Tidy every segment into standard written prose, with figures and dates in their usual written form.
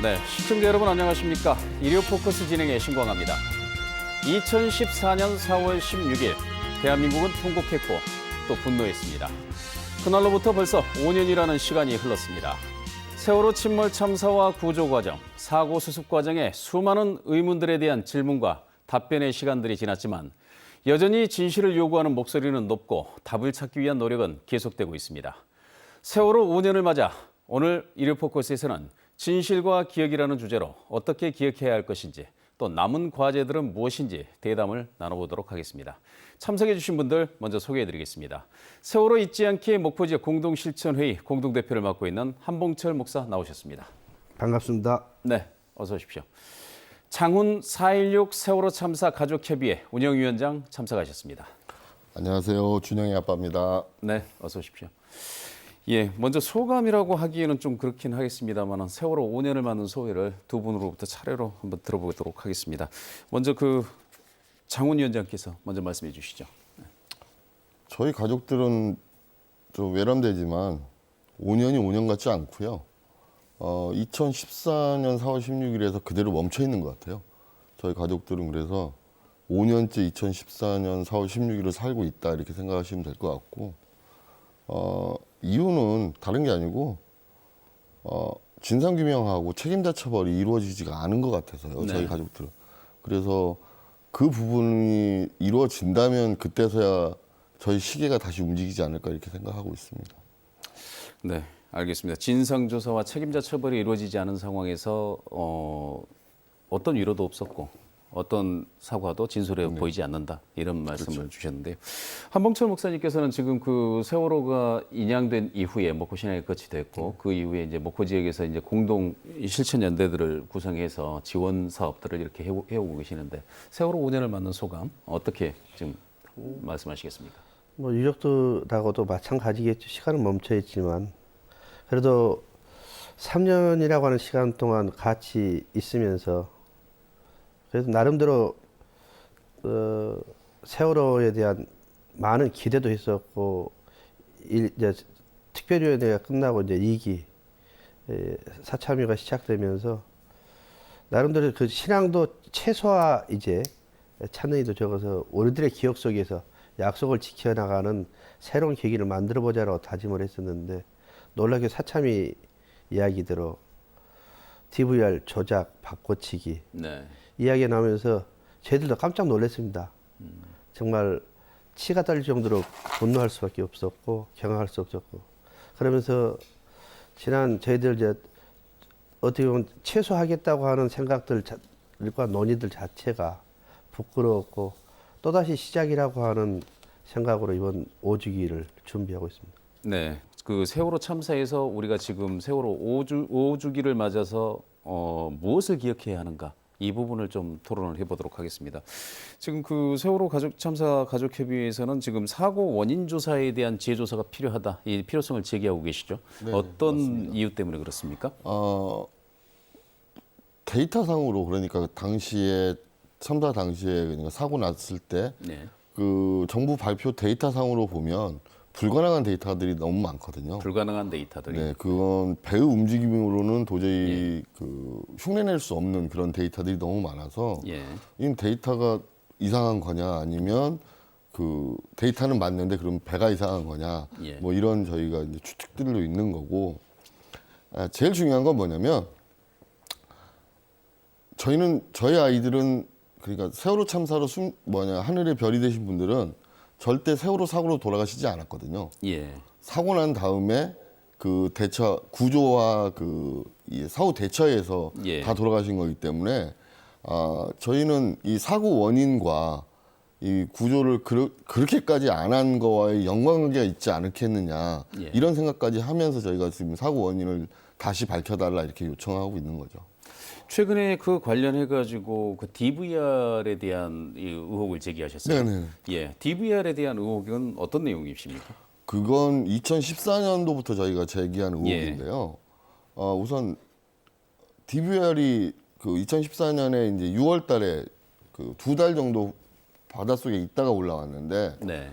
네, 시청자 여러분 안녕하십니까? 일요 포커스 진행의 신광합니다. 2014년 4월 16일 대한민국은 통곡했고 또 분노했습니다. 그날로부터 벌써 5년이라는 시간이 흘렀습니다. 세월호 침몰 참사와 구조 과정, 사고 수습 과정에 수많은 의문들에 대한 질문과 답변의 시간들이 지났지만 여전히 진실을 요구하는 목소리는 높고 답을 찾기 위한 노력은 계속되고 있습니다. 세월호 5년을 맞아 오늘 일요 포커스에서는 진실과 기억이라는 주제로 어떻게 기억해야 할 것인지 또 남은 과제들은 무엇인지 대담을 나눠보도록 하겠습니다. 참석해 주신 분들 먼저 소개해드리겠습니다. 세월호 잊지 않기 목포 지역 공동실천회의 공동대표를 맡고 있는 한봉철 목사 나오셨습니다. 반갑습니다. 네, 어서 오십시오. 장훈 4.16 세월호 참사 가족협의회 운영위원장 참석하셨습니다. 안녕하세요. 준영의 아빠입니다. 네, 어서 오십시오. 예, 먼저 소감이라고 하기에는 좀 그렇긴 하겠습니다만 세월호 5년을 맞는 소회를 두 분으로부터 차례로 한번 들어보도록 하겠습니다. 먼저 그 장훈 위원장께서 먼저 말씀해 주시죠. 저희 가족들은 좀 외람되지만 5년이 5년 같지 않고요. 2014년 4월 16일에서 그대로 멈춰 있는 것 같아요. 저희 가족들은 그래서 5년째 2014년 4월 16일을 살고 있다 이렇게 생각하시면 될 것 같고 이유는 다른 게 아니고 진상규명하고 책임자 처벌이 이루어지지가 않은 것 같아서요. 네. 저희 가족들은. 그래서 그 부분이 이루어진다면 그때서야 저희 시계가 다시 움직이지 않을까 이렇게 생각하고 있습니다. 네, 알겠습니다. 진상조사와 책임자 처벌이 이루어지지 않은 상황에서 어떤 위로도 없었고 어떤 사과도 진솔해 보이지 않는다 이런 말씀을 그렇죠. 주셨는데요. 한봉철 목사님께서는 지금 그 세월호가 인양된 이후에 목포 신항이 끝이 됐고 그 이후에 이제 목포 지역에서 이제 공동 실천 연대들을 구성해서 지원 사업들을 이렇게 해오고 계시는데 세월호 5년을 맞는 소감 어떻게 지금 말씀하시겠습니까? 뭐 유족들하고도 마찬가지겠죠. 시간은 멈춰 있지만 그래도 3년이라고 하는 시간 동안 같이 있으면서 그래서 나름대로 세월호에 대한 많은 기대도 있었고 이제 특별위원회가 끝나고 이제 2기 사참위가 시작되면서 나름대로 그 신앙도 최소화 이제 찬의도 적어서 우리들의 기억 속에서 약속을 지켜나가는 새로운 계기를 만들어보자라고 다짐을 했었는데 놀랍게 사참위 이야기대로 DVR 조작, 바꿔치기 네. 이야기가 나오면서 저희들도 깜짝 놀랐습니다. 정말 치가 떨릴 정도로 분노할 수밖에 없었고 경악할 수 없었고 그러면서 지난 저희들 이제 어떻게 보면 최소화하겠다고 하는 생각들과 논의들 자체가 부끄러웠고 또다시 시작이라고 하는 생각으로 이번 5주기를 준비하고 있습니다. 네, 그 세월호 참사에서 우리가 지금 세월호 5주기를 맞아서 무엇을 기억해야 하는가 이 부분을 좀 토론을 해보도록 하겠습니다. 지금 그 세월호 참사 가족협의회에서는 지금 사고 원인 조사에 대한 재조사가 필요하다 이 필요성을 제기하고 계시죠. 네, 어떤 맞습니다. 이유 때문에 그렇습니까? 데이터상으로 그러니까 당시에 참사 당시에 그러니까 사고 났을 때 네. 그 정부 발표 데이터상으로 보면 불가능한 데이터들이 너무 많거든요. 불가능한 데이터들이. 네, 그건 배의 움직임으로는 도저히 그 흉내낼 수 없는 그런 데이터들이 너무 많아서 예. 이 데이터가 이상한 거냐 아니면 그 데이터는 맞는데 그럼 배가 이상한 거냐 예. 뭐 이런 저희가 이제 추측들도 있는 거고 제일 중요한 건 뭐냐면 저희 아이들은 그러니까 세월호 참사로 하늘의 별이 되신 분들은 절대 세월호 사고로 돌아가시지 않았거든요. 예. 사고 난 다음에 그 구조와 이 사후 대처에서 예. 다 돌아가신 거기 때문에 저희는 이 사고 원인과 이 구조를 그렇게까지 안 한 거와의 연관관계가 있지 않겠느냐 예. 이런 생각까지 하면서 저희가 지금 사고 원인을 다시 밝혀달라 이렇게 요청하고 있는 거죠. 최근에 그 관련해 가지고 그 DVR에 대한 이 의혹을 제기하셨어요. 네네. 예, DVR에 대한 의혹은 어떤 내용이십니까? 그건 2014년도부터 저희가 제기한 의혹인데요. 우선 DVR이 그 2014년에 이제 6월달에 그 2달 정도 바닷속에 있다가 올라왔는데 네.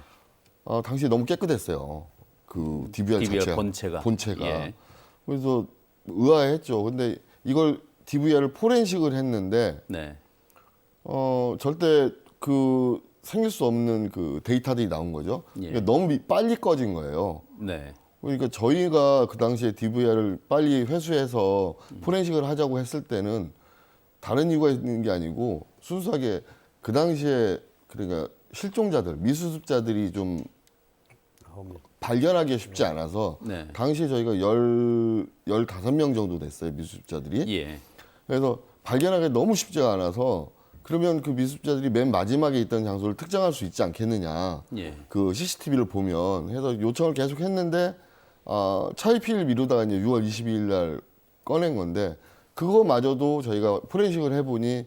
당시에 너무 깨끗했어요. 그 DVR DVR 자체가 본체가. 본체가. 예. 그래서 의아해했죠. 근데 이걸 DVR을 포렌식을 했는데 네. 절대 그 생길 수 없는 그 데이터들이 나온 거죠. 예. 그러니까 너무 빨리 꺼진 거예요. 네. 그러니까 저희가 그 당시에 DVR을 빨리 회수해서 포렌식을 하자고 했을 때는 다른 이유가 있는 게 아니고 순수하게 그 당시에 그러니까 실종자들, 미수습자들이 좀 발견하기 쉽지 않아서 네. 당시에 저희가 15명 정도 됐어요, 미수습자들이. 예. 그래서 발견하기 너무 쉽지가 않아서 그러면 그 미수습자들이 맨 마지막에 있던 장소를 특정할 수 있지 않겠느냐. 예. 그 CCTV를 보면 해서 요청을 계속 했는데 차일피일 미루다가 이제 6월 22일 날 꺼낸 건데 그거마저도 저희가 포렌식을 해보니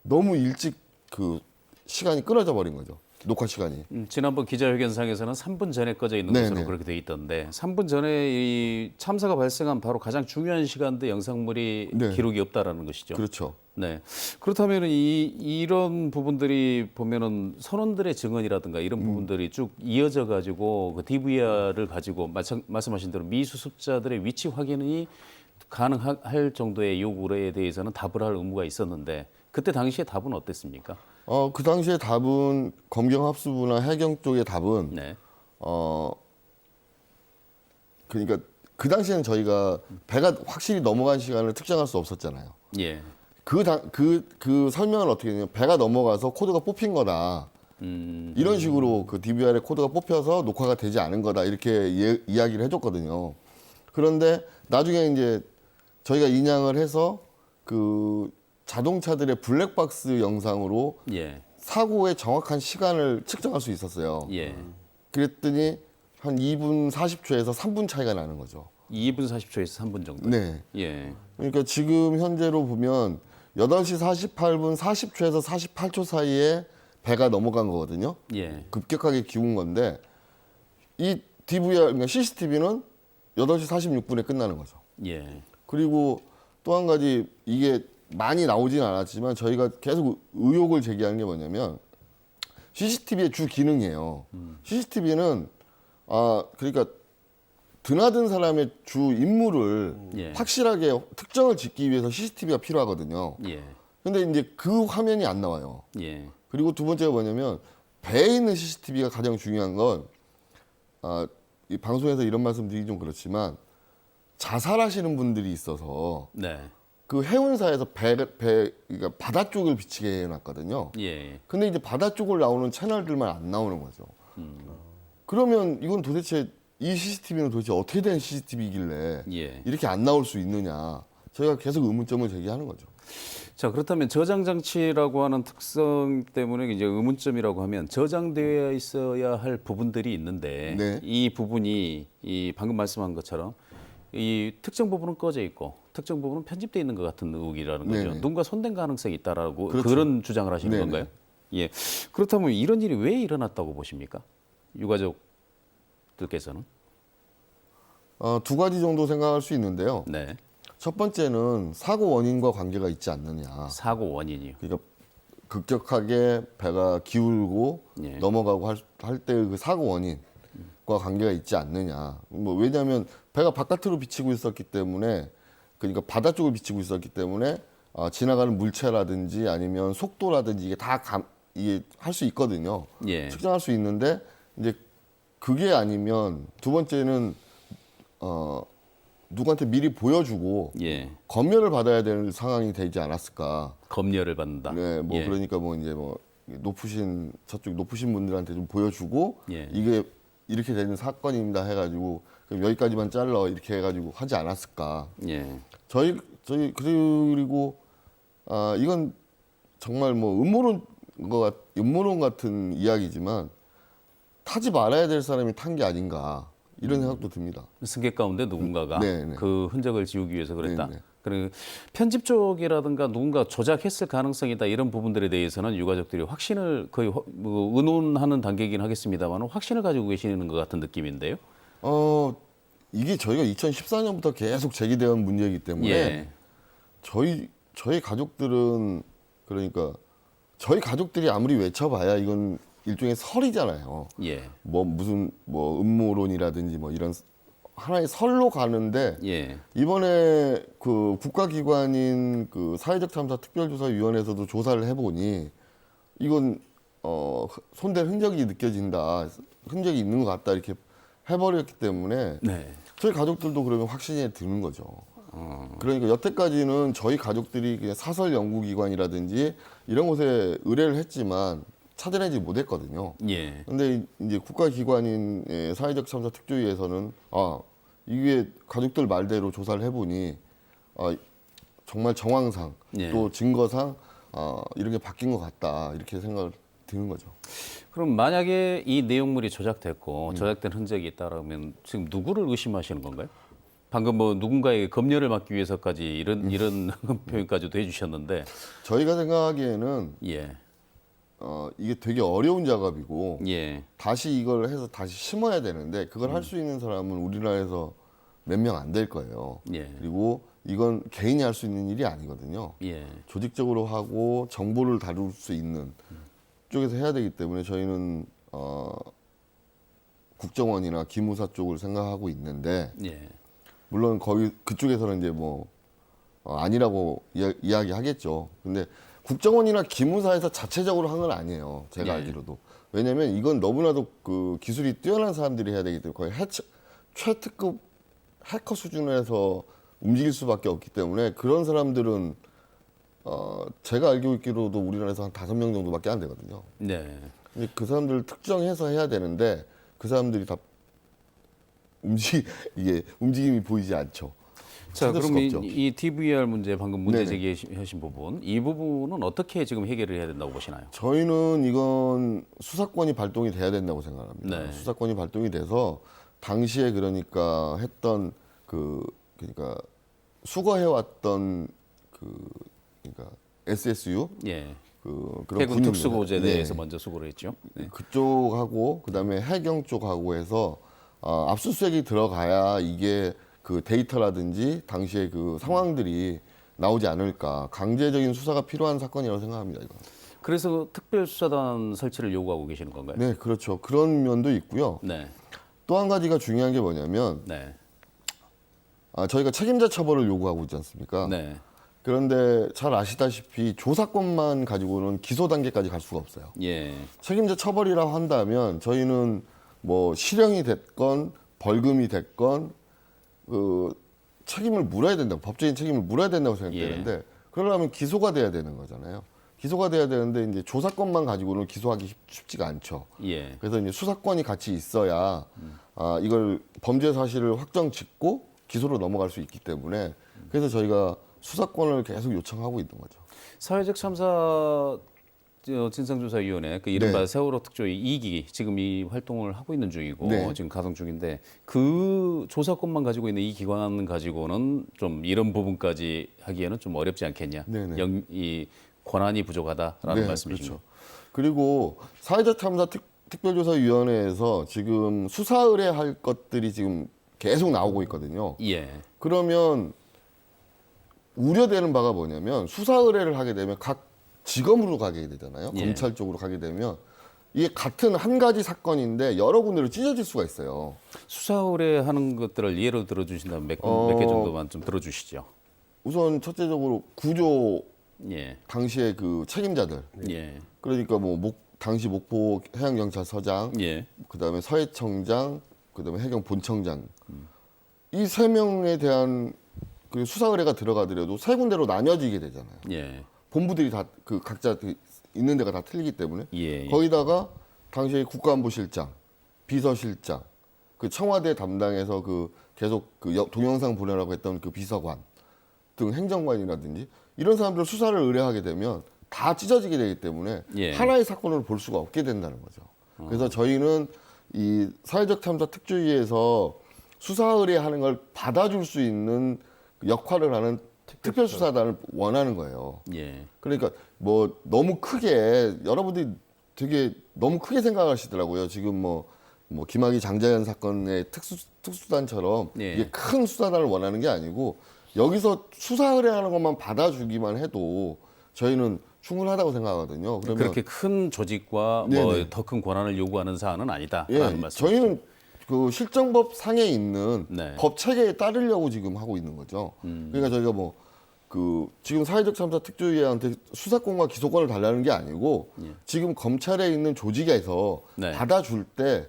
너무 일찍 그 시간이 끊어져 버린 거죠. 녹화 시간이. 지난번 기자회견상에서는 3분 전에 꺼져 있는 네네. 것으로 그렇게 돼 있던데 3분 전에 이 참사가 발생한 바로 가장 중요한 시간대 영상물이 네. 기록이 없다라는 것이죠. 그렇죠. 네. 그렇다면 이런 부분들이 보면은 선원들의 증언이라든가 이런 부분들이 쭉 이어져 가지고 그 DVR을 가지고 말씀하신 대로 미수습자들의 위치 확인이 가능할 정도의 요구에 대해서는 답을 할 의무가 있었는데 그때 당시에 답은 어땠습니까? 그 당시에 답은 검경합수부나 해경 쪽의 답은 네. 그러니까 그 당시에는 저희가 배가 확실히 넘어간 시간을 특정할 수 없었잖아요. 예. 그 설명을 어떻게 했냐면 배가 넘어가서 코드가 뽑힌 거다. 이런 식으로 그 DVR에 코드가 뽑혀서 녹화가 되지 않은 거다. 이렇게 이야기를 해줬거든요. 그런데 나중에 이제 저희가 인양을 해서 그 자동차들의 블랙박스 영상으로 예. 사고의 정확한 시간을 측정할 수 있었어요. 예. 그랬더니 한 2분 40초에서 3분 차이가 나는 거죠. 2분 40초에서 3분 정도. 네. 예. 그러니까 지금 현재로 보면 8시 48분 40초에서 48초 사이에 배가 넘어간 거거든요. 예. 급격하게 기운 건데 이 DVR, 그러니까 CCTV는 8시 46분에 끝나는 거죠. 예. 그리고 또 한 가지 이게 많이 나오진 않았지만 저희가 계속 의혹을 제기하는 게 뭐냐면 CCTV의 주 기능이에요. CCTV는 그러니까 드나든 사람의 주 임무를 예. 확실하게 특정을 짓기 위해서 CCTV가 필요하거든요. 예. 근데 이제 그 화면이 안 나와요. 예. 그리고 두 번째가 뭐냐면 배에 있는 CCTV가 가장 중요한 건 이 방송에서 이런 말씀 드리기 좀 그렇지만 자살하시는 분들이 있어서 네. 그 해운사에서 그러니까 바다 쪽을 비치게 해놨거든요. 예. 근데 이제 바다 쪽을 나오는 채널들만 안 나오는 거죠. 그러면 이건 도대체 이 CCTV는 도대체 어떻게 된 CCTV이길래 예. 이렇게 안 나올 수 있느냐. 저희가 계속 의문점을 제기하는 거죠. 자, 그렇다면 저장 장치라고 하는 특성 때문에 이제 의문점이라고 하면 저장되어 있어야 할 부분들이 있는데 네. 이 부분이 이 방금 말씀한 것처럼 이 특정 부분은 꺼져 있고 특정 부분은 편집되어 있는 것 같은 의혹이라는 거죠. 네네. 누군가 손댄 가능성이 있다라고 그렇죠. 그런 주장을 하시는 네네. 건가요? 예. 그렇다면 이런 일이 왜 일어났다고 보십니까? 유가족들께서는? 두 가지 정도 생각할 수 있는데요. 네. 첫 번째는 사고 원인과 관계가 있지 않느냐. 사고 원인이요. 그러니까 급격하게 배가 기울고 예. 넘어가고 할 때 그 사고 원인과 관계가 있지 않느냐. 뭐 왜냐하면 배가 바깥으로 비치고 있었기 때문에 그러니까 바다 쪽을 비치고 있었기 때문에 지나가는 물체라든지 아니면 속도라든지 이게 다 이게 할 수 있거든요. 예. 측정할 수 있는데 이제 그게 아니면 두 번째는 누구한테 미리 보여주고 예. 검열을 받아야 되는 상황이 되지 않았을까. 검열을 받는다. 네, 뭐 예. 그러니까 뭐 이제 뭐 저쪽 높으신 분들한테 좀 보여주고 예. 이게 이렇게 되는 사건입니다 해가지고 그럼 여기까지만 잘라 이렇게 해가지고 하지 않았을까. 예. 저희 그리고 이건 정말 뭐 음모론 같은 이야기지만 타지 말아야 될 사람이 탄 게 아닌가 이런 생각도 듭니다. 승객 가운데 누군가가 네. 그 흔적을 지우기 위해서 그랬다. 네. 그리고 편집 쪽이라든가 누군가 조작했을 가능성이다 이런 부분들에 대해서는 유가족들이 확신을 거의 뭐 의논하는 단계이긴 하겠습니다만 확신을 가지고 계시는 것 같은 느낌인데요. 이게 저희가 2014년부터 계속 제기되어 온 문제이기 때문에 예. 저희 가족들은 그러니까 저희 가족들이 아무리 외쳐봐야 이건 일종의 설이잖아요. 예. 뭐 무슨 뭐 음모론이라든지 뭐 이런 하나의 설로 가는데 예. 이번에 그 국가기관인 그 사회적 참사 특별조사위원회에서도 조사를 해보니 이건 손댈 흔적이 느껴진다, 흔적이 있는 것 같다 이렇게 해버렸기 때문에 네. 저희 가족들도 그러면 확신이 드는 거죠. 그러니까 여태까지는 저희 가족들이 그냥 사설 연구기관이라든지 이런 곳에 의뢰를 했지만 찾아내지 못했거든요. 예. 근데 이제 국가기관인 사회적 참사 특조위에서는 이게 가족들 말대로 조사를 해보니 정말 정황상 예. 또 증거상 이런 게 바뀐 것 같다 이렇게 생각을 드는 거죠. 그럼 만약에 이 내용물이 조작됐고 조작된 흔적이 있다라면 지금 누구를 의심하시는 건가요? 방금 뭐 누군가에게 검열을 막기 위해서까지 이런 표현까지도 해주셨는데. 저희가 생각하기에는 예. 이게 되게 어려운 작업이고 예. 다시 이걸 해서 다시 심어야 되는데 그걸 할 수 있는 사람은 우리나라에서 몇 명 안 될 거예요. 예. 그리고 이건 개인이 할 수 있는 일이 아니거든요. 예. 조직적으로 하고 정보를 다룰 수 있는 쪽에서 해야 되기 때문에 저희는 국정원이나 기무사 쪽을 생각하고 있는데 예. 물론 거기 그쪽에서는 이제 뭐 아니라고 이야기하겠죠. 근데 국정원이나 기무사에서 자체적으로 한 건 아니에요. 제가 예. 알기로도. 왜냐하면 이건 너무나도 그 기술이 뛰어난 사람들이 해야 되기 때문에 거의 최특급 해커 수준에서 움직일 수밖에 없기 때문에 그런 사람들은 제가 알고 있기로도 우리나라에서 한 5명 정도밖에 안 되거든요. 네. 근데 그 사람들을 특정해서 해야 되는데 그 사람들이 다 이게 움직임이 보이지 않죠. 자, 찾을 그럼 수가 없죠. 이 DVR 문제 방금 문제 네네. 제기하신 부분, 이 부분은 어떻게 지금 해결을 해야 된다고 보시나요? 저희는 이건 수사권이 발동이 돼야 된다고 생각합니다. 네. 수사권이 발동이 돼서 당시에 그러니까 했던 그러니까 수거해왔던 그러니까 SSU 예. 그런 해군 군인들. 특수부대에 예. 대해서 먼저 수고를 했죠. 네. 그쪽하고 그다음에 해경 쪽하고 해서 압수수색이 들어가야 이게 그 데이터라든지 당시에 그 상황들이 나오지 않을까. 강제적인 수사가 필요한 사건이라고 생각합니다. 이거. 그래서 특별수사단 설치를 요구하고 계시는 건가요? 네, 그렇죠. 그런 면도 있고요. 네. 또 한 가지가 중요한 게 뭐냐면 네. 저희가 책임자 처벌을 요구하고 있지 않습니까? 네. 그런데 잘 아시다시피 조사권만 가지고는 기소 단계까지 갈 수가 없어요. 예. 책임자 처벌이라고 한다면 저희는 뭐 실형이 됐건 벌금이 됐건 그 책임을 물어야 된다고 법적인 책임을 물어야 된다고 생각되는데 그러려면 기소가 돼야 되는 거잖아요. 기소가 돼야 되는데 이제 조사권만 가지고는 기소하기 쉽지가 않죠. 예. 그래서 이제 수사권이 같이 있어야 이걸 범죄 사실을 확정 짓고 기소로 넘어갈 수 있기 때문에 그래서 저희가 수사권을 계속 요청하고 있는 거죠. 사회적 참사 진상조사위원회 그 이른바 네. 세월호 특조위 2기 지금 이 활동을 하고 있는 중이고 네. 지금 가동 중인데 그 조사권만 가지고 있는 이 기관 가지고는 좀 이런 부분까지 하기에는 좀 어렵지 않겠냐. 네네. 이 권한이 부족하다라는 네, 말씀이시죠. 그렇죠. 그리고 사회적 참사 특별조사위원회에서 지금 수사 의뢰할 것들이 지금 계속 나오고 있거든요. 예. 그러면 우려되는 바가 뭐냐면 수사 의뢰를 하게 되면 각 지검으로 가게 되잖아요. 예. 검찰 쪽으로 가게 되면 이게 같은 한 가지 사건인데 여러 군데로 찢어질 수가 있어요. 수사 의뢰하는 것들을 예로 들어주신다면 몇 개 정도만 좀 들어주시죠. 우선 첫째적으로 구조 예. 당시의 그 책임자들. 예. 그러니까 뭐 당시 목포 해양경찰서장, 예. 그다음에 서해청장, 그다음에 해경 본청장 이 3명에 대한 그 수사 의뢰가 들어가더라도 3군데로 나뉘어지게 되잖아요. 예. 본부들이 다 그 각자 있는 데가 다 틀리기 때문에 예. 거기다가 당시에 국가안보실장, 비서실장, 그 청와대 담당에서 그 계속 그 동영상 보내라고 했던 그 비서관 등 행정관이라든지 이런 사람들 수사를 의뢰하게 되면 다 찢어지게 되기 때문에 예. 하나의 사건으로 볼 수가 없게 된다는 거죠. 그래서 저희는 이 사회적 참사 특조위에서 수사 의뢰하는 걸 받아줄 수 있는 역할을 하는 특별수사단을 원하는 거예요. 예. 그러니까 뭐 너무 크게 여러분들이 되게 너무 크게 생각하시더라고요. 지금 뭐 김학의 장자연 사건의 특수단처럼 예. 이게 큰 수사단을 원하는 게 아니고 여기서 수사 의뢰하는 것만 받아주기만 해도 저희는 충분하다고 생각하거든요. 그러면 그렇게 큰 조직과 네네. 뭐 더 큰 권한을 요구하는 사안은 아니다라는 예, 말씀. 저희는 그 실정법 상에 있는 네. 법 체계에 따르려고 지금 하고 있는 거죠. 그러니까 저희가 뭐 그 지금 사회적 참사 특조위원한테 수사권과 기소권을 달라는 게 아니고 지금 검찰에 있는 조직에서 네. 받아줄 때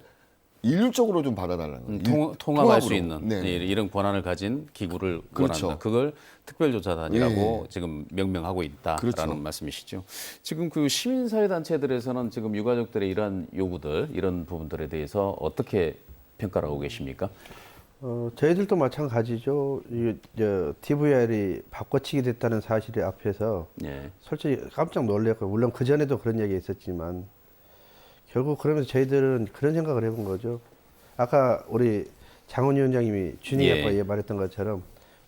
일률적으로 좀 받아달라는 거예요. 통합할 수 통합으로. 있는 네. 예, 이런 권한을 가진 기구를 그렇죠. 원한다. 그걸 특별조사단이라고 예. 지금 명명하고 있다라는 그렇죠. 말씀이시죠. 지금 그 시민사회단체들에서는 지금 유가족들의 이런 요구들, 이런 부분들에 대해서 어떻게 평가를 하고 계십니까? 저희들도 마찬가지죠. DVR이 바꿔치기 됐다는 사실 앞에서 예. 솔직히 깜짝 놀랐고, 물론 그 전에도 그런 얘기 있었지만 결국 그러면서 저희들은 그런 생각을 해본 거죠. 아까 우리 장훈 위원장님이 준희 아까 말했던 것처럼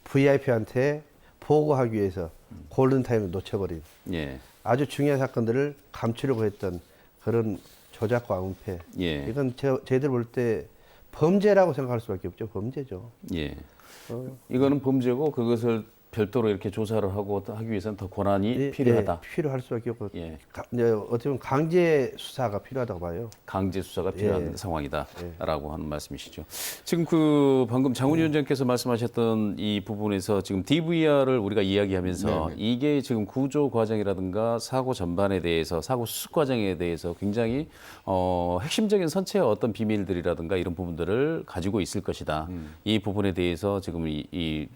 VIP한테 보고하기 위해서 골든타임을 놓쳐버린 예. 아주 중요한 사건들을 감추려고 했던 그런 조작과 은폐. 예. 이건 저희들 볼 때 범죄라고 생각할 수밖에 없죠. 범죄죠. 예. 이거는 범죄고 그것을 별도로 이렇게 조사를 하기 위해서는 더 권한이 필요하다. 필요할 수밖에 없고, 예. 이제 어떻게 보면 강제 수사가 필요하다고 봐요. 강제 수사가 필요한 예. 상황이다라고 하는 말씀이시죠. 지금 그 방금 장훈 위원장께서 말씀하셨던 이 부분에서 지금 DVR을 우리가 이야기하면서 네네. 이게 지금 구조 과정이라든가 사고 전반에 대해서 사고 수습 과정에 대해서 굉장히 핵심적인 선체의 어떤 비밀들이라든가 이런 부분들을 가지고 있을 것이다. 이 부분에 대해서 지금 이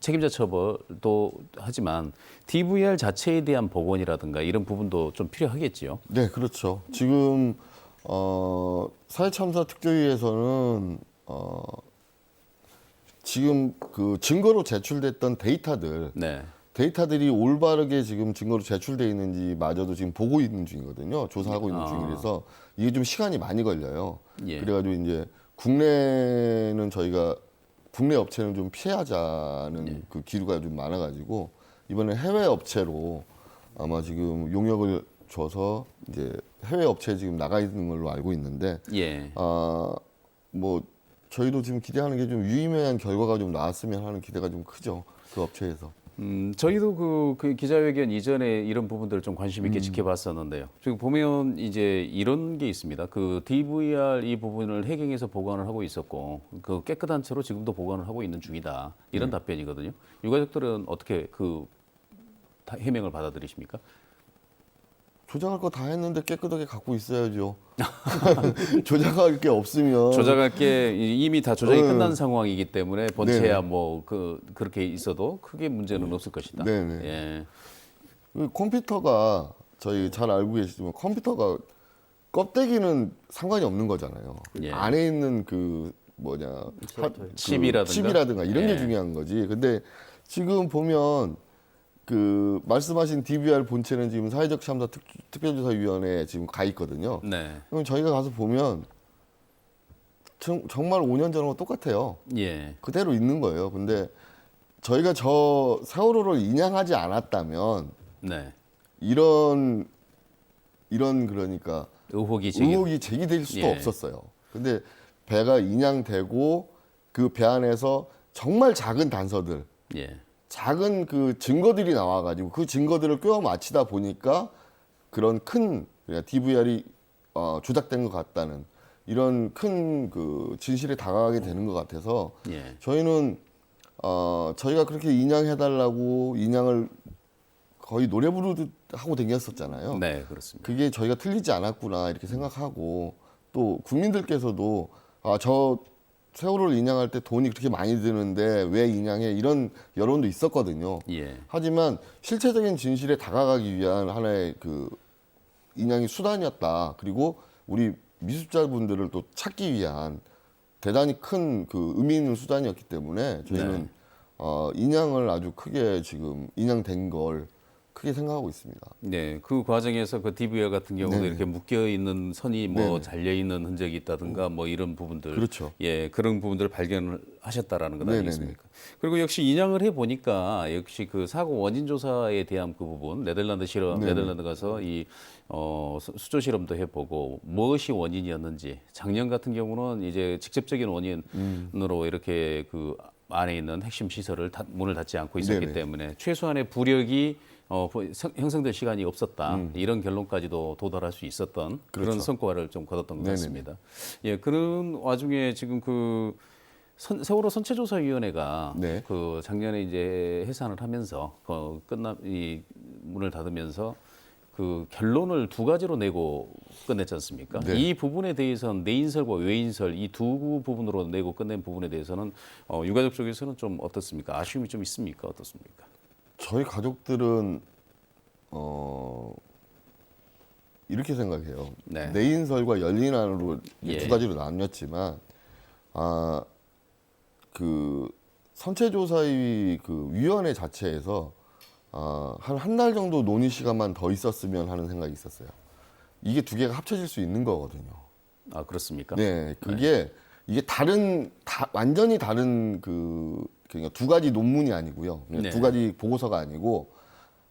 책임자 처벌도 하지만 DVR 자체에 대한 복원이라든가 이런 부분도 좀 필요하겠지요. 네, 그렇죠. 지금 사회참사 특조위에서는 지금 그 증거로 제출됐던 네. 데이터들이 올바르게 지금 증거로 제출돼 있는지마저도 지금 보고 있는 중이거든요. 조사하고 있는 중이라서 이게 좀 시간이 많이 걸려요. 예. 그래가지고 이제 국내는 저희가 국내 업체는 좀 피하자는 그 기류가 좀 많아가지고 이번에 해외 업체로 아마 지금 용역을 줘서 이제 해외 업체에 지금 나가 있는 걸로 알고 있는데 예. 뭐 저희도 지금 기대하는 게 좀 유의미한 결과가 좀 나왔으면 하는 기대가 좀 크죠. 그 업체에서. 저희도 그 기자회견 이전에 이런 부분들을 좀 관심 있게 지켜봤었는데요. 지금 보면 이제 이런 게 있습니다. 그 DVR 이 부분을 해경에서 보관을 하고 있었고, 그 깨끗한 채로 지금도 보관을 하고 있는 중이다. 이런 답변이거든요. 유가족들은 어떻게 그 해명을 받아들이십니까? 조작할 거 다 했는데 깨끗하게 갖고 있어야죠. 조작할 게 없으면 조작할 게 이미 다 조작이 끝난 상황이기 때문에 본체야 뭐 그렇게 있어도 크게 문제는 없을 것이다. 네네. 예. 그 컴퓨터가 저희 잘 알고 계시지만 컴퓨터가 껍데기는 상관이 없는 거잖아요. 예. 안에 있는 그 칩이라든가. 이런 게 예. 중요한 거지. 근데 지금 보면 그 말씀하신 DVR 본체는 지금 사회적 참사 특별조사위원회에 지금 가 있거든요. 네. 그럼 저희가 가서 보면 정말 5년 전하고 똑같아요. 예. 그대로 있는 거예요. 근데 저희가 저 세월호를 인양하지 않았다면 네. 이런 그러니까 의혹이 제기될 수도 예. 없었어요. 근데 배가 인양되고 그 배 안에서 정말 작은 단서들, 예. 작은 그 증거들이 나와가지고 그 증거들을 꿰어 맞히다 보니까 그런 큰 DVR이 조작된 것 같다는 이런 큰 그 진실에 다가가게 되는 것 같아서 예. 저희는 저희가 그렇게 인양해달라고 인양을 거의 노래 부르듯 하고 다녔었잖아요. 네, 그렇습니다. 그게 저희가 틀리지 않았구나 이렇게 생각하고 또 국민들께서도 저 세월호를 인양할 때 돈이 그렇게 많이 드는데 왜 인양해 이런 여론도 있었거든요. 예. 하지만 실체적인 진실에 다가가기 위한 하나의 그 인양이 수단이었다. 그리고 우리 미수자분들을 또 찾기 위한 대단히 큰 그 의미 있는 수단이었기 때문에 저희는 인양을 아주 크게 지금 인양된 걸 크게 생각하고 있습니다. 네, 그 과정에서 그 DVR 같은 경우도 네네. 이렇게 묶여 있는 선이 뭐 네네. 잘려 있는 흔적이 있다든가 뭐 이런 부분들, 그렇죠. 예, 그런 부분들을 발견을 하셨다라는 것 네네네. 아니겠습니까? 그리고 역시 인양을 해 보니까 역시 그 사고 원인 조사에 대한 그 부분, 네덜란드 가서 이 수조 실험도 해보고 무엇이 원인이었는지, 작년 같은 경우는 이제 직접적인 원인으로 이렇게 그 안에 있는 핵심 시설을 문을 닫지 않고 있었기 네네. 때문에 최소한의 부력이 형성될 시간이 없었다. 이런 결론까지도 도달할 수 있었던 그런 그렇죠. 성과를 좀 거뒀던 것 네네네. 같습니다. 예, 그런 와중에 지금 그 세월호 선체조사위원회가 네. 그 작년에 이제 해산을 하면서 이 문을 닫으면서 그 결론을 두 가지로 내고 끝냈지 않습니까? 네. 이 부분에 대해서는 내인설과 외인설 이 두 부분으로 내고 끝낸 부분에 대해서는 유가족 쪽에서는 좀 어떻습니까? 아쉬움이 좀 있습니까? 어떻습니까? 저희 가족들은 이렇게 생각해요. 네. 내인설과 열린안으로 예. 두 가지로 나뉘었지만 그 선체조사위 그 위원회 자체에서 한 달 정도 논의 시간만 더 있었으면 하는 생각이 있었어요. 이게 두 개가 합쳐질 수 있는 거거든요. 아 그렇습니까? 네, 이게 완전히 다른 그러니까 두 가지 논문이 아니고요. 네. 두 가지 보고서가 아니고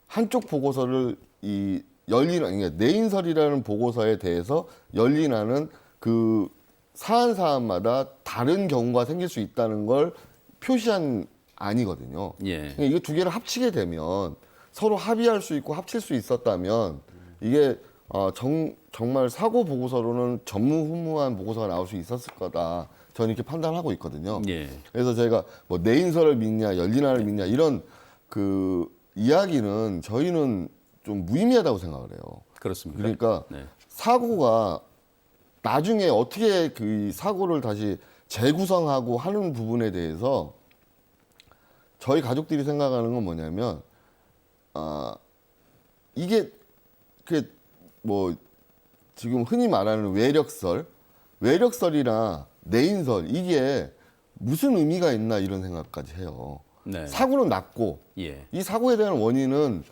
한쪽 보고서를 이 열린안, 그러니까 내인설이라는 보고서에 대해서 열린안은 그 사안마다 다른 경우가 생길 수 있다는 걸 표시한 안이거든요. 예. 그러니까 이거 두 개를 합치게 되면 서로 합의할 수 있고 합칠 수 있었다면 이게 정말 사고 보고서로는 전무후무한 보고서가 나올 수 있었을 거다. 저는 이렇게 판단하고 있거든요. 예. 그래서 저희가 뭐 내인설을 믿냐, 열린안을 믿냐 이런 그 이야기는 저희는 좀 무의미하다고 생각을 해요. 그렇습니까? 그러니까 네. 사고가 나중에 어떻게 그 사고를 다시 재구성하고 하는 부분에 대해서 저희 가족들이 생각하는 건 뭐냐면 이게 그 뭐 지금 흔히 말하는 외력설이나 내인설 이게 무슨 의미가 있나 이런 생각까지 해요. 네. 사고는 났고 예. 이 사고에 대한 원인은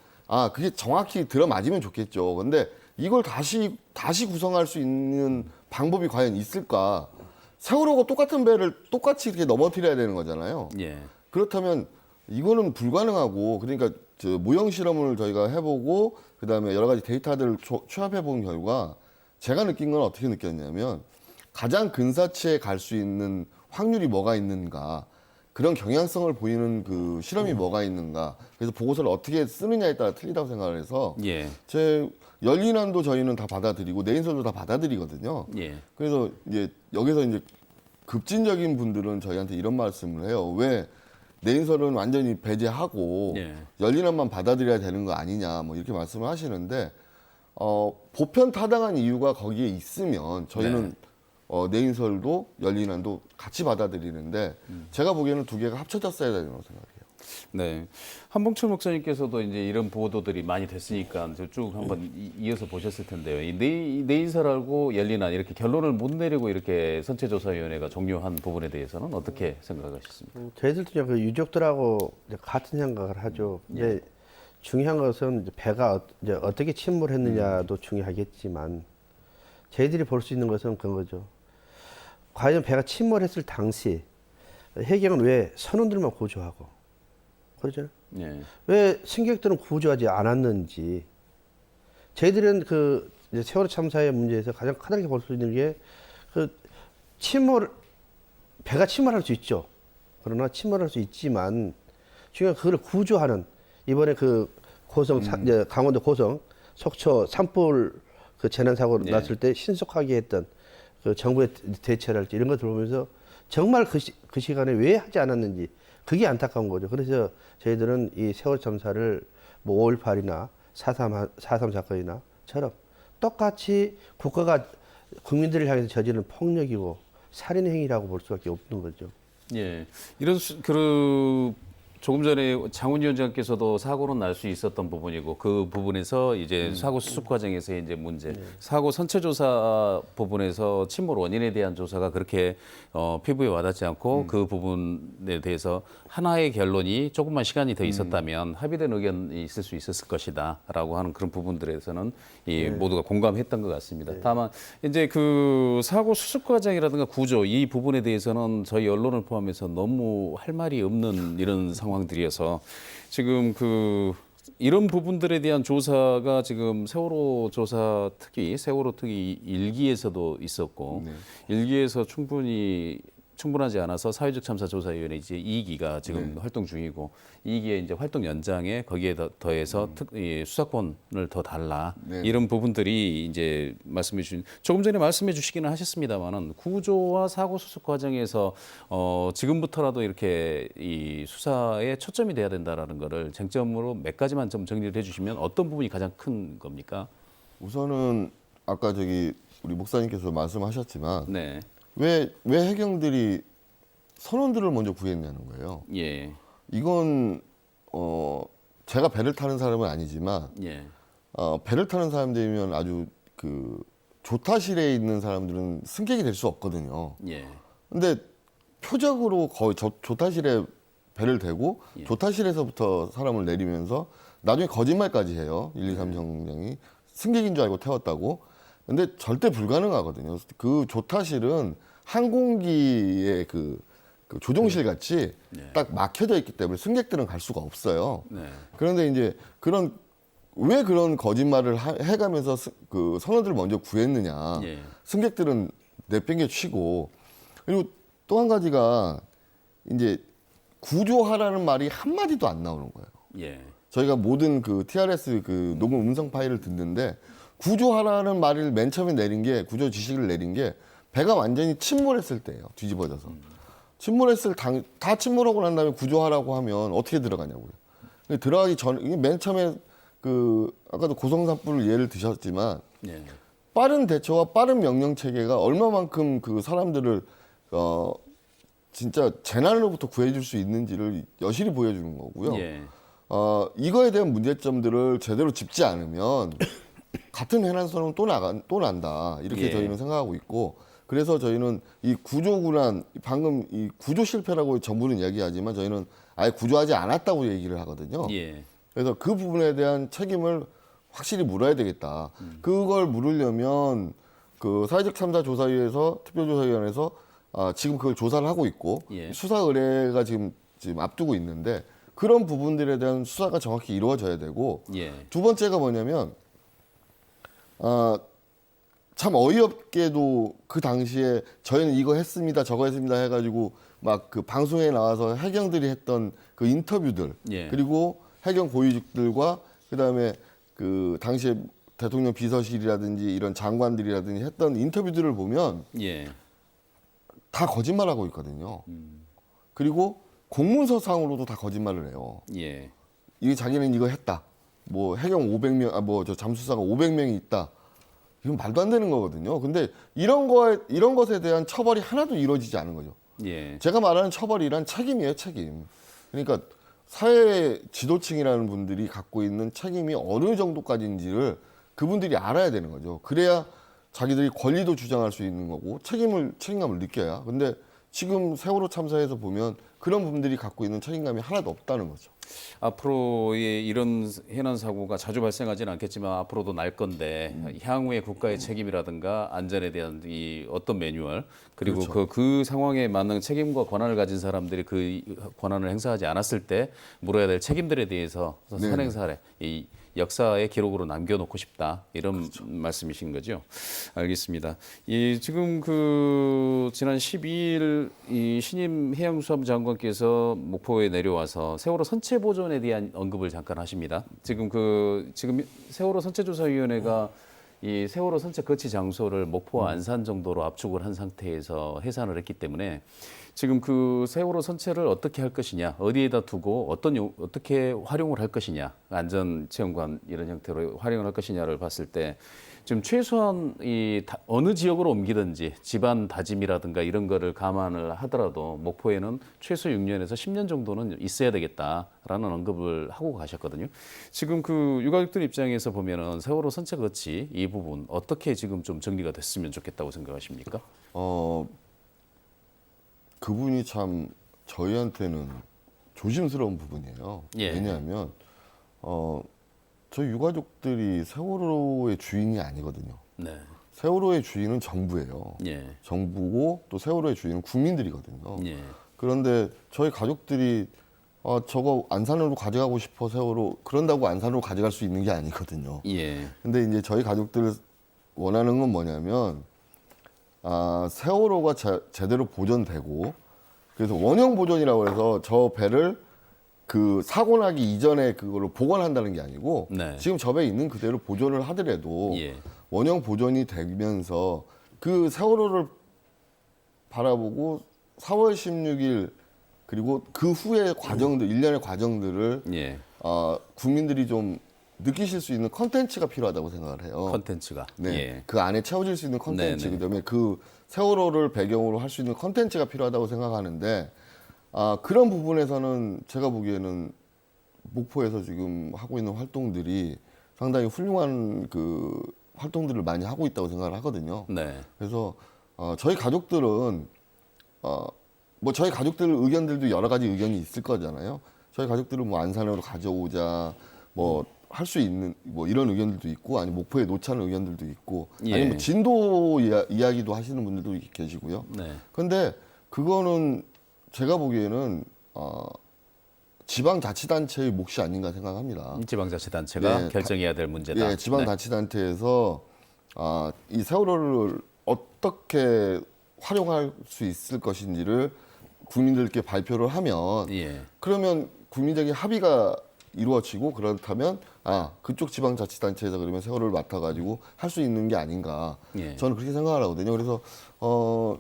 그게 정확히 들어맞으면 좋겠죠. 근데 이걸 다시 구성할 수 있는 방법이 과연 있을까? 세월호가 똑같은 배를 똑같이 이렇게 넘어뜨려야 되는 거잖아요. 예. 그렇다면 이거는 불가능하고 그러니까 모형 실험을 저희가 해보고 그다음에 여러 가지 데이터들을 취합해 본 결과 제가 느낀 건 어떻게 느꼈냐면 가장 근사치에 갈 수 있는 확률이 뭐가 있는가 그런 경향성을 보이는 그 실험이 뭐가 있는가 그래서 보고서를 어떻게 쓰느냐에 따라 틀리다고 생각을 해서 예. 제 열린안도 저희는 다 받아들이고 내인설도 다 받아들이거든요. 예. 그래서 이제 여기서 이제 급진적인 분들은 저희한테 이런 말씀을 해요. 왜 내인설은 완전히 배제하고 예. 열린안만 받아들여야 되는 거 아니냐 뭐 이렇게 말씀을 하시는데 보편 타당한 이유가 거기에 있으면 저희는 내인설도 열린안도 같이 받아들이는데 제가 보기에는 두 개가 합쳐졌어야 된다고 생각해요. 네. 한봉철 목사님께서도 이제 이런 보도들이 많이 됐으니까 쭉 한번 이어서 보셨을 텐데요. 이 내인설하고 열린안 이렇게 결론을 못 내리고 이렇게 선체조사위원회가 종료한 부분에 대해서는 어떻게 생각하셨습니까? 저희들도 그냥 그 유족들하고 이제 같은 생각을 하죠. 근데 중요한 것은 이제 배가 이제 어떻게 침몰했느냐도 중요하겠지만 저희들이 볼 수 있는 것은 그런 거죠. 과연 배가 침몰했을 당시 해경은 왜 선원들만 구조하고 그러잖아요. 예. 왜 승객들은 구조하지 않았는지. 저희들은 그 이제 세월호 참사의 문제에서 가장 커다랗게 볼 수 있는 게 그 배가 침몰할 수 있죠. 그러나 침몰할 수 있지만 중요한 그걸 구조하는 이번에 그 이제 강원도 고성 속초 산불 그 재난 사고 네. 났을 때 신속하게 했던 그 정부의 대처랄지 이런 것들 보면서 정말 그 시간에 왜 하지 않았는지 그게 안타까운 거죠. 그래서 저희들은 이 세월호 참사를 뭐 5.18이나 4.3 사건이나처럼 똑같이 국가가 국민들을 향해서 저지르는 폭력이고 살인 행위라고 볼 수밖에 없는 거죠. 예. 조금 전에 장훈 위원장께서도 사고는 날 수 있었던 부분이고 그 부분에서 이제 사고 수습 과정에서 이제 문제, 사고 선체 조사 부분에서 침몰 원인에 대한 조사가 그렇게 피부에 와닿지 않고 그 부분에 대해서 하나의 결론이 조금만 시간이 더 있었다면 합의된 의견이 있을 수 있었을 것이다라고 하는 그런 부분들에서는 모두가 공감했던 것 같습니다. 다만 이제 그 사고 수습 과정이라든가 구조 이 부분에 대해서는 저희 언론을 포함해서 너무 할 말이 없는 이런 상황들이어서 지금 이런 부분들에 대한 조사가 지금 세월호 특위 1기에서도 있었고 1기에서 충분히 충분하지 않아서 사회적 참사 조사위원회 이제 2기가 지금 활동 중이고 2기의 이제 활동 연장에 거기에 더해서 이 수사권을 더 달라 네. 이런 부분들이 이제 말씀해 주신 조금 전에 말씀해 주시기는 하셨습니다만은 구조와 사고 수습 과정에서 지금부터라도 이렇게 이 수사에 초점이 돼야 된다라는 거를 쟁점으로 몇 가지만 좀 정리를 해주시면 어떤 부분이 가장 큰 겁니까? 우선은 아까 저기 우리 목사님께서 말씀하셨지만 네, 왜 해경들이 선원들을 먼저 구했냐는 거예요. 예, 이건 제가 배를 타는 사람은 아니지만 예, 배를 타는 사람들이면 아주 그 조타실에 있는 사람들은 승객이 될 수 없거든요. 예, 근데 표적으로 거의 조타실에 배를 대고 예. 조타실에서부터 사람을 내리면서 나중에 거짓말까지 해요. 123 정장이 승객인 줄 알고 태웠다고. 근데 절대 불가능하거든요. 그 조타실은 항공기의 그 조종실 같이 네. 딱 막혀져 있기 때문에 승객들은 갈 수가 없어요. 네, 그런데 이제 왜 그런 거짓말을 해가면서 그 선원들을 먼저 구했느냐. 예. 승객들은 내팽개 치고 그리고 또 한 가지가 이제 구조하라는 말이 한마디도 안 나오는 거예요. 예, 저희가 모든 그 TRS 그 녹음 음성 파일을 듣는데 구조하라는 말을 맨 처음에 내린 게 구조 지시를 내린 게 배가 완전히 침몰했을 때예요. 뒤집어져서. 다 침몰하고 난 다음에 구조하라고 하면 어떻게 들어가냐고요. 근데 들어가기 전에 맨 처음에 그 아까도 고성산불 예를 드셨지만 예, 빠른 대처와 빠른 명령 체계가 얼마만큼 그 사람들을 진짜 재난으로부터 구해줄 수 있는지를 여실히 보여주는 거고요. 예, 이거에 대한 문제점들을 제대로 짚지 않으면 같은 해난선은 또 난다 이렇게 예. 저희는 생각하고 있고 그래서 저희는 이 구조군한 방금 이 구조 실패라고 정부는 이야기하지만 저희는 아예 구조하지 않았다고 얘기를 하거든요. 예, 그래서 그 부분에 대한 책임을 확실히 물어야 되겠다. 그걸 물으려면 그 사회적 참사 조사위에서 특별조사위원회에서 지금 그걸 조사를 하고 있고 예. 수사 의뢰가 지금 앞두고 있는데 그런 부분들에 대한 수사가 정확히 이루어져야 되고 예, 두 번째가 뭐냐면 참 어이없게도 그 당시에 저희는 이거 했습니다 저거 했습니다 해가지고 막 그 방송에 나와서 해경들이 했던 그 인터뷰들 예. 그리고 해경 고위직들과 그다음에 그 당시에 대통령 비서실이라든지 이런 장관들이라든지 했던 인터뷰들을 보면 예, 다 거짓말하고 있거든요. 그리고 공문서상으로도 다 거짓말을 해요. 예, 이게 자기는 이거 했다. 뭐 해경 500명, 뭐 저 잠수사가 500명이 있다. 이건 말도 안 되는 거거든요. 근데 이런 것에 대한 처벌이 하나도 이루어지지 않은 거죠. 예, 제가 말하는 처벌이란 책임이에요, 책임. 그러니까 사회 지도층이라는 분들이 갖고 있는 책임이 어느 정도까지인지를 그분들이 알아야 되는 거죠. 그래야 자기들이 권리도 주장할 수 있는 거고 책임감을 느껴야. 근데 지금 세월호 참사에서 보면 그런 분들이 갖고 있는 책임감이 하나도 없다는 거죠. 앞으로의 이런 해난 사고가 자주 발생하지는 않겠지만 앞으로도 날 건데 향후의 국가의 책임이라든가 안전에 대한 이 어떤 매뉴얼 그리고 그렇죠. 그 상황에 맞는 책임과 권한을 가진 사람들이 그 권한을 행사하지 않았을 때 물어야 될 책임들에 대해서 선행 사례 이 역사의 기록으로 남겨놓고 싶다 이런 말씀이신 거죠. 알겠습니다. 지금 그 지난 12일 이 신임 해양수사부 장관께서 목포에 내려와서 세월호 선체 보존에 대한 언급을 잠깐 하십니다. 지금 세월호 선체조사위원회가 이 세월호 선체 거치 장소를 목포와 안산 정도로 압축을 한 상태에서 해산을 했기 때문에 지금 그 세월호 선체를 어떻게 할 것이냐, 어디에다 두고 어떻게 활용을 할 것이냐, 안전 체험관 이런 형태로 활용을 할 것이냐를 봤을 때 지금 최소한 어느 지역으로 옮기든지 집안 다짐이라든가 이런 거를 감안을 하더라도 목포에는 최소 6년에서 10년 정도는 있어야 되겠다라는 언급을 하고 가셨거든요. 지금 그 유가족들 입장에서 보면은 세월호 선체 거치 이 부분 어떻게 지금 좀 정리가 됐으면 좋겠다고 생각하십니까? 그분이 참 저희한테는 조심스러운 부분이에요. 예. 왜냐하면 저희 유가족들이 세월호의 주인이 아니거든요. 네. 세월호의 주인은 정부예요. 예. 정부고 또 세월호의 주인은 국민들이거든요. 예. 그런데 저희 가족들이 저거 안산으로 가져가고 싶어 세월호 그런다고 안산으로 가져갈 수 있는 게 아니거든요. 예. 근데 이제 저희 가족들 원하는 건 뭐냐면 세월호가 제대로 보존되고 그래서 원형 보존이라고 해서 저 배를 그 사고 나기 이전에 그걸로 보관한다는 게 아니고 네. 지금 저 배 있는 그대로 보존을 하더라도 예. 원형 보존이 되면서 그 세월호를 바라보고 4월 16일 그리고 그 후의 과정들, 일련의 과정들을 예. 국민들이 좀 느끼실 수 있는 컨텐츠가 필요하다고 생각을 해요. 컨텐츠가. 네. 예. 그 안에 채워질 수 있는 컨텐츠, 네네. 그다음에 그 세월호를 배경으로 할 수 있는 컨텐츠가 필요하다고 생각하는데 그런 부분에서는 제가 보기에는 목포에서 지금 하고 있는 활동들이 상당히 훌륭한 그 활동들을 많이 하고 있다고 생각을 하거든요. 네. 그래서 저희 가족들은 뭐 저희 가족들 의견들도 여러 가지 의견이 있을 거잖아요. 저희 가족들은 뭐 안산으로 가져오자 뭐 할 수 있는 뭐 이런 의견들도 있고 아니 목포에 놓자는 의견들도 있고 예. 아니면 진도 이야기도 하시는 분들도 계시고요. 네. 근데 그거는 제가 보기에는 지방자치단체의 몫이 아닌가 생각합니다. 지방자치단체가 예, 결정해야 될 문제다. 예, 지방자치단체에서 이 세월호를 어떻게 활용할 수 있을 것인지를 국민들께 발표를 하면 네. 예. 그러면 국민적인 합의가 이루어지고 그렇다면 그쪽 지방자치단체에서 그러면 세월호를 맡아가지고 할 수 있는 게 아닌가 예. 저는 그렇게 생각을 하거든요. 그래서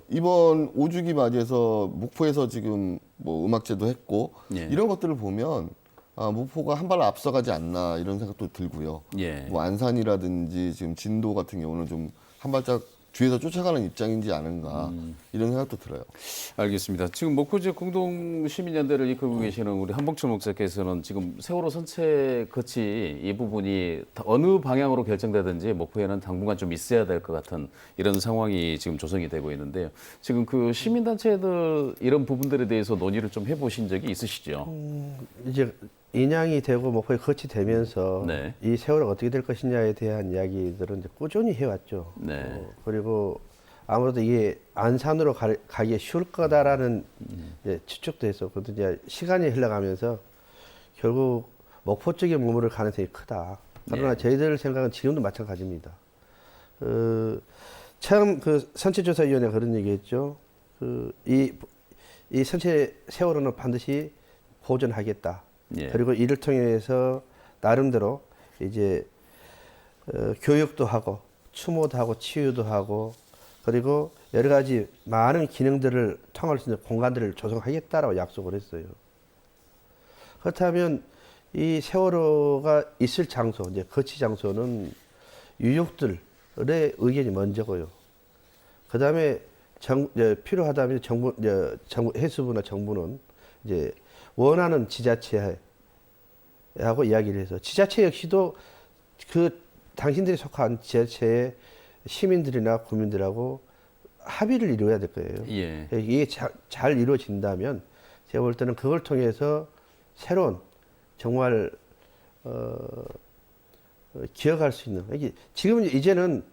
이번 5주기 맞이해서 목포에서 지금 뭐 음악제도 했고 예. 이런 것들을 보면 목포가 한 발 앞서가지 않나 이런 생각도 들고요. 예. 뭐 안산이라든지 지금 진도 같은 경우는 좀 한 발짝 뒤에서 쫓아가는 입장인지 아닌가 이런 생각도 들어요. 알겠습니다. 지금 목포 지역 공동 시민연대를 이끌고 계시는 우리 한봉철 목사께서는 지금 세월호 선체 거치 이 부분이 어느 방향으로 결정되든지 목포에는 당분간 좀 있어야 될 것 같은 이런 상황이 지금 조성이 되고 있는데요. 지금 그 시민단체들 이런 부분들에 대해서 논의를 좀 해보신 적이 있으시죠? 이제 인양이 되고 목포에 거치되면서 네. 이 세월호가 어떻게 될 것이냐에 대한 이야기들은 이제 꾸준히 해왔죠. 네. 그리고 아무래도 이게 안산으로 가기에 쉬울 거다라는 이제 추측도 했었거든요. 이제 시간이 흘러가면서 결국 목포 쪽에 머무를 가능성이 크다. 그러나 예. 저희들 생각은 지금도 마찬가지입니다. 처음 그 선체조사위원회가 그런 얘기했죠. 이 선체 세월호는 반드시 보존하겠다. 예. 그리고 이를 통해서 나름대로 이제 교육도 하고 추모도 하고 치유도 하고 그리고 여러 가지 많은 기능들을 통할 수 있는 공간들을 조성하겠다라고 약속을 했어요. 그렇다면 이 세월호가 있을 장소, 이제 거치 장소는 유족들의 의견이 먼저고요. 그 다음에 필요하다면 정부, 해수부나 정부는 이제 원하는 지자체하고 이야기를 해서 지자체 역시도 그 당신들이 속한 지자체의 시민들이나 국민들하고 합의를 이루어야 될 거예요. 예. 이게 잘 이루어진다면 제가 볼 때는 그걸 통해서 새로운 정말 기억할 수 있는 이게 지금 이제는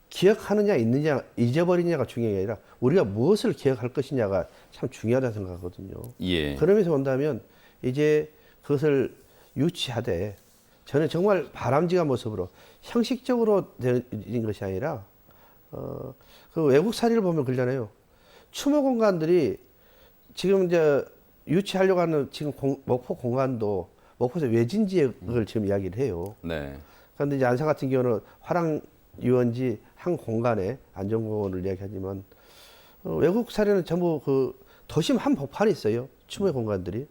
기억하느냐 있느냐 잊어버리냐가 중요한 게 아니라 우리가 무엇을 기억할 것이냐가 참 중요하다고 생각하거든요. 예. 그러면서 본다면 이제 그것을 유치하되 저는 정말 바람직한 모습으로 형식적으로 되는 것이 아니라 그 외국 사례를 보면 그러잖아요. 추모 공간들이 지금 이제 유치하려고 하는 지금 목포 공간도 목포에서 외진 지역을 지금 이야기를 해요. 네. 그런데 이제 안산 같은 경우는 화랑 유원지 한 공간에 안전공원을 이야기하지만 외국 사례는 전부 그 도심 한 복판에 있어요. 추모의 공간들이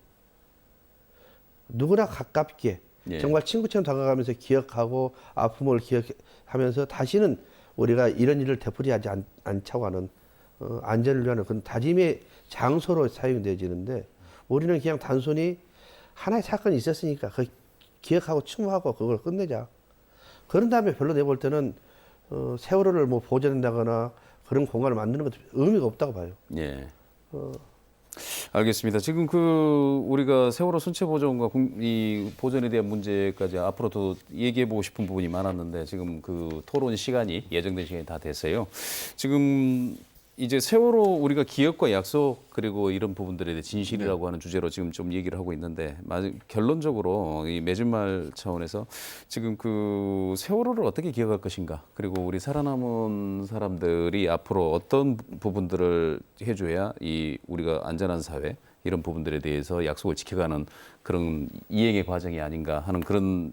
누구나 가깝게 예. 정말 친구처럼 다가가면서 기억하고 아픔을 기억하면서 다시는 우리가 이런 일을 되풀이하지 않자고 하는 안전을 위한 그런 다짐의 장소로 사용되어지는데 우리는 그냥 단순히 하나의 사건이 있었으니까 그 기억하고 추모하고 그걸 끝내자. 그런 다음에 별로 내볼 때는 세월호를 뭐 보존한다거나 그런 공간을 만드는 것도 의미가 없다고 봐요. 예. 알겠습니다. 지금 그 우리가 세월호 선체 보존과 이 보존에 대한 문제까지 앞으로도 얘기해 보고 싶은 부분이 많았는데 지금 그 토론 시간이 예정된 시간이 다 됐어요. 지금 이제 세월호 우리가 기억과 약속 그리고 이런 부분들에 대해 진실이라고 하는 주제로 지금 좀 얘기를 하고 있는데 결론적으로 이 맺은 말 차원에서 지금 그 세월호를 어떻게 기억할 것인가 그리고 우리 살아남은 사람들이 앞으로 어떤 부분들을 해줘야 이 우리가 안전한 사회 이런 부분들에 대해서 약속을 지켜가는 그런 이행의 과정이 아닌가 하는 그런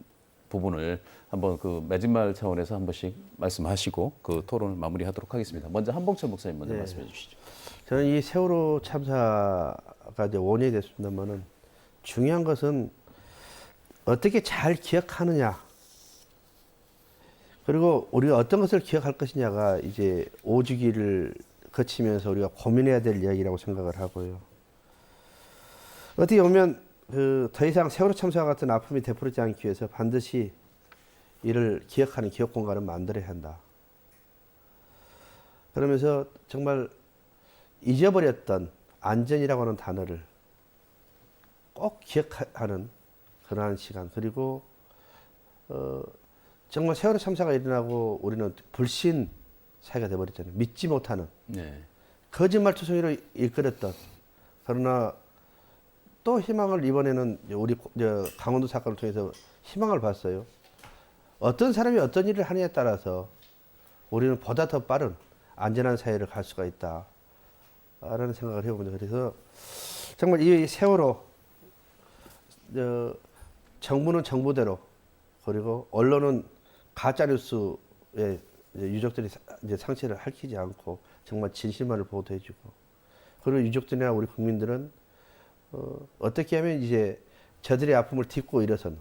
부분을 한번 그 맺은말 차원에서 한 번씩 말씀하시고 그 토론을 마무리하도록 하겠습니다. 먼저 한봉철 목사님 먼저 말씀해 주시죠. 저는 이 세월호 참사가 이제 5년이 됐습니다만은 중요한 것은 어떻게 잘 기억하느냐 그리고 우리가 어떤 것을 기억할 것이냐가 이제 5주기를 거치면서 우리가 고민해야 될 이야기라고 생각을 하고요. 어떻게 보면 더 이상 세월호 참사 같은 아픔이 되풀이지 않기 위해서 반드시 이를 기억하는 기억 공간을 만들어야 한다. 그러면서 정말 잊어버렸던 안전이라고 하는 단어를 꼭 기억하는 그러한 시간. 그리고 정말 세월호 참사가 일어나고 우리는 불신 사회가 되어버렸잖아요. 믿지 못하는 거짓말투성이로 일컬었던 그러나 또 희망을 이번에는 우리 강원도 사건을 통해서 희망을 봤어요. 어떤 사람이 어떤 일을 하느냐에 따라서 우리는 보다 더 빠른 안전한 사회를 갈 수가 있다라는 생각을 해봅니다. 그래서 정말 이 세월호 정부는 정부대로 그리고 언론은 가짜뉴스에 유족들이 이제 상처를 핥히지 않고 정말 진실만을 보도해주고 그리고 유족들이나 우리 국민들은 어떻게 하면 이제 저들의 아픔을 딛고 일어서는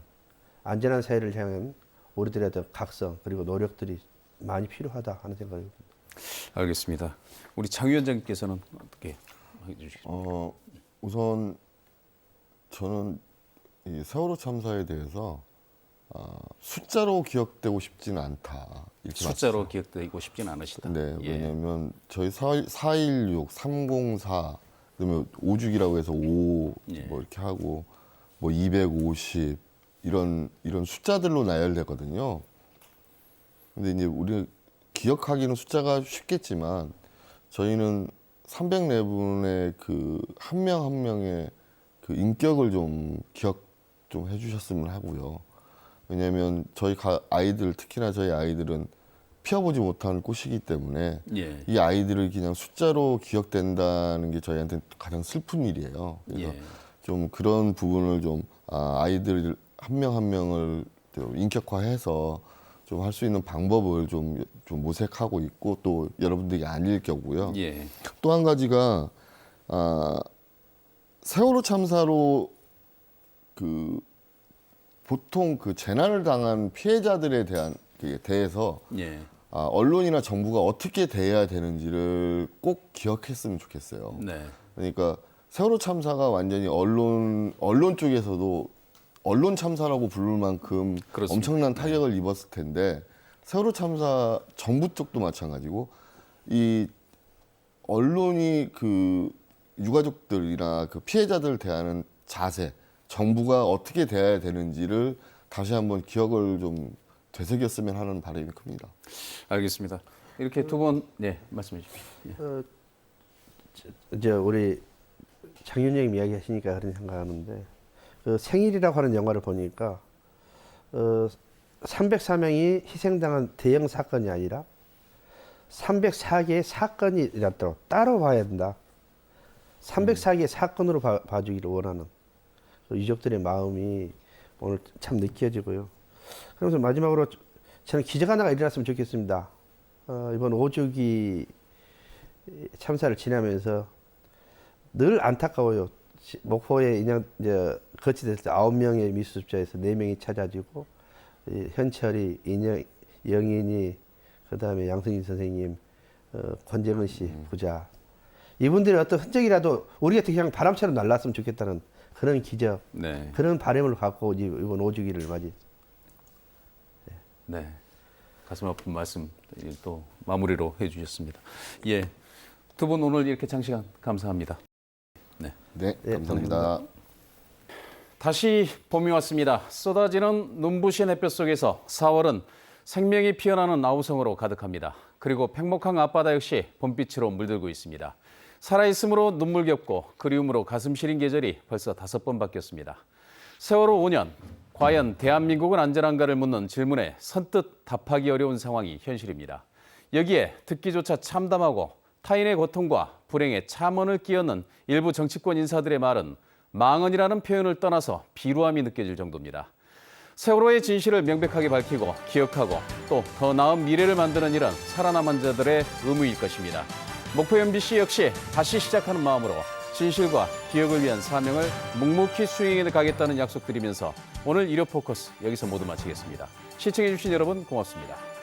안전한 사회를 향한 우리들의 어떤 각성 그리고 노력들이 많이 필요하다 하는 생각이 듭니다. 알겠습니다. 우리 장 위원장님께서는 어떻게 해주시겠습니까? 우선 저는 이 세월호 참사에 대해서 숫자로 기억되고 싶지는 않다. 숫자로 기억되고 싶지는 않으시다. 네, 왜냐하면 저희 416, 304 그다음에 5주기라고 해서 5 뭐 이렇게 하고 뭐 250 이런 숫자들로 나열되거든요. 근데 이제 우리 기억하기는 숫자가 쉽겠지만 저희는 304분의 그 한 명 한 명의 그 인격을 좀 기억 좀 해주셨으면 하고요. 왜냐하면 저희 아이들 특히나 저희 아이들은 피워보지 못한 꽃이기 때문에 이 아이들을 그냥 숫자로 기억된다는 게 저희한테 가장 슬픈 일이에요. 그래서 좀 그런 부분을 좀 아이들 한 명 한 명을 좀 인격화해서 좀 할 수 있는 방법을 좀 모색하고 있고 또 여러분들이 아닐 경우고요. 또 한 가지가 세월호 참사로 그 보통 그 재난을 당한 피해자들에 대해서 언론이나 정부가 어떻게 대해야 되는지를 꼭 기억했으면 좋겠어요. 그러니까 세월호 참사가 완전히 언론 쪽에서도 언론 참사라고 부를 만큼 그렇습니다. 엄청난 타격을 입었을 텐데 세월호 참사 정부 쪽도 마찬가지고 이 언론이 그 유가족들이나 그 피해자들 대하는 자세, 정부가 어떻게 대해야 되는지를 다시 한번 기억을 좀 되새겼으면 하는 바람이 큽니다. 알겠습니다. 이렇게 두 분 말씀해 주십시오. 이제 우리 장 위원장님 이야기하시니까 그런 생각하는데 그 생일이라고 하는 영화를 보니까 304명이 희생당한 대형 사건이 아니라 304개의 사건이라도 따로 봐야 된다. 304개의 사건으로 봐주기를 원하는 유족들의 마음이 오늘 참 느껴지고요. 그래서 마지막으로 저는 기적 하나가 일어났으면 좋겠습니다. 이번 5주기 참사를 지나면서 늘 안타까워요. 목포에 인양 거치됐을 때 9명의 미수습자에서 4명이 찾아지고 현철이, 영인이, 그다음에 양승진 선생님, 권재근 씨 부자 이분들의 어떤 흔적이라도 우리가 그냥 바람처럼 날랐으면 좋겠다는 그런 기적, 그런 바람을 갖고 이번 5주기를 맞이. 가슴 아픈 말씀 또 마무리로 해주셨습니다. 두 분 오늘 이렇게 장시간 감사합니다. 감사합니다. 다시 봄이 왔습니다. 쏟아지는 눈부신 햇볕 속에서 4월은 생명이 피어나는 아우성으로 가득합니다. 그리고 팽목항 앞바다 역시 봄빛으로 물들고 있습니다. 살아있음으로 눈물겹고 그리움으로 가슴 시린 계절이 벌써 5번 바뀌었습니다. 세월호 5년, 과연 대한민국은 안전한가를 묻는 질문에 선뜻 답하기 어려운 상황이 현실입니다. 여기에 듣기조차 참담하고 타인의 고통과 불행에 참언을 끼얹는 일부 정치권 인사들의 말은 망언이라는 표현을 떠나서 비루함이 느껴질 정도입니다. 세월호의 진실을 명백하게 밝히고 기억하고 또 더 나은 미래를 만드는 일은 살아남은 자들의 의무일 것입니다. 목포 MBC 역시 다시 시작하는 마음으로 진실과 기억을 위한 사명을 묵묵히 수행해 가겠다는 약속드리면서 오늘 일요 포커스 여기서 모두 마치겠습니다. 시청해주신 여러분 고맙습니다.